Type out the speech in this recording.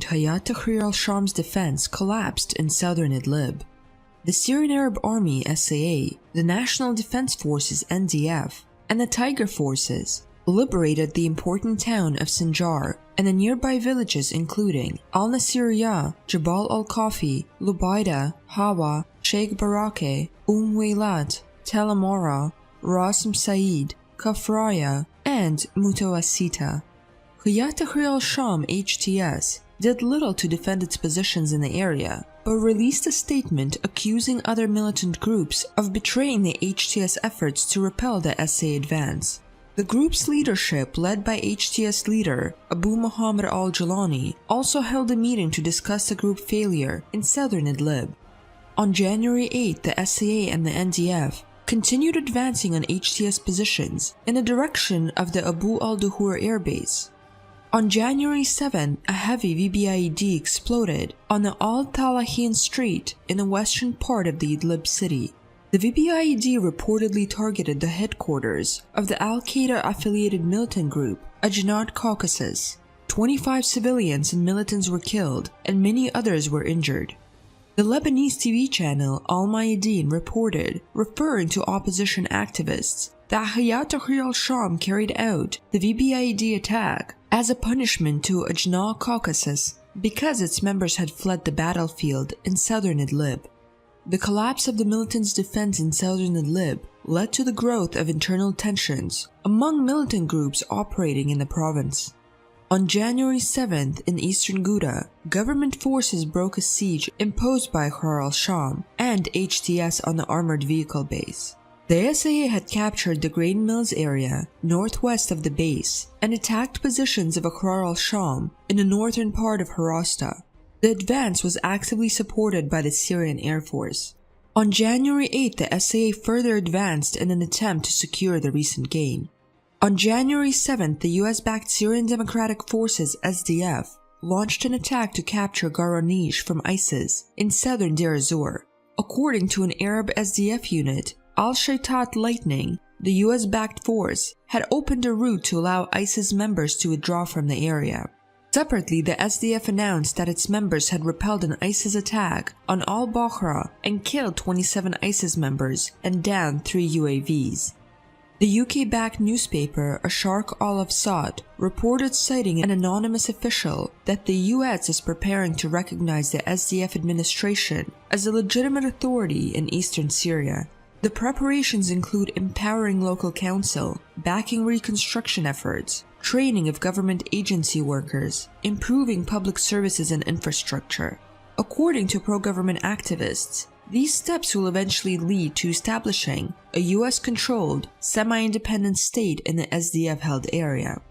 Hayat Tahrir al-Sham's defense collapsed in southern Idlib. The Syrian Arab Army (SAA), the National Defense Forces (NDF), and the Tiger Forces liberated the important town of Sinjar and the nearby villages including al-Nasiriyah, Jabal al-Kafi, Lubaida, Hawa, Sheikh Barake, Wailat, Tel Amara, Ras Said, Kafraya, and Mutawassita. Hayat Tahrir al-Sham (HTS) did little to defend its positions in the area, but released a statement accusing other militant groups of betraying the HTS efforts to repel the SA advance. The group's leadership, led by HTS leader Abu Muhammad al-Jalani, also held a meeting to discuss the group failure in southern Idlib. On January 8, the SAA and the NDF continued advancing on HTS positions in the direction of the Abu al-Duhur airbase. On January 7, a heavy VBIED exploded on the Al-Talahin Street in the western part of the Idlib city. The VBIED reportedly targeted the headquarters of the al-Qaeda-affiliated militant group Ajnad Caucasus. 25 civilians and militants were killed, and many others were injured. The Lebanese TV channel Al Mayadeen reported, referring to opposition activists, that Hayat Tahrir al-Sham carried out the VBIED attack as a punishment to Ajnad Caucasus because its members had fled the battlefield in southern Idlib. The collapse of the militants' defense in southern Idlib led to the growth of internal tensions among militant groups operating in the province. On January 7th in eastern Ghouta, government forces broke a siege imposed by Tahrir al-Sham and HTS on the armored vehicle base. The SAA had captured the grain mills area northwest of the base and attacked positions of Tahrir al-Sham in the northern part of Harasta. The advance was actively supported by the Syrian Air Force. On January 8, the SAA further advanced in an attempt to secure the recent gain. On January 7th, the US-backed Syrian Democratic Forces (SDF) launched an attack to capture Garanish from ISIS in southern Deir ez-Zor. According to an Arab SDF unit, Al-Shaitat Lightning, the US-backed force, had opened a route to allow ISIS members to withdraw from the area. Separately, the SDF announced that its members had repelled an ISIS attack on al-Bahra and killed 27 ISIS members and downed 3 UAVs. The UK-backed newspaper Asharq al-Afsat reported citing an anonymous official that the US is preparing to recognize the SDF administration as a legitimate authority in eastern Syria. The preparations include empowering local council, backing reconstruction efforts, training of government agency workers, improving public services and infrastructure. According to pro-government activists, these steps will eventually lead to establishing a US-controlled, semi-independent state in the SDF-held area.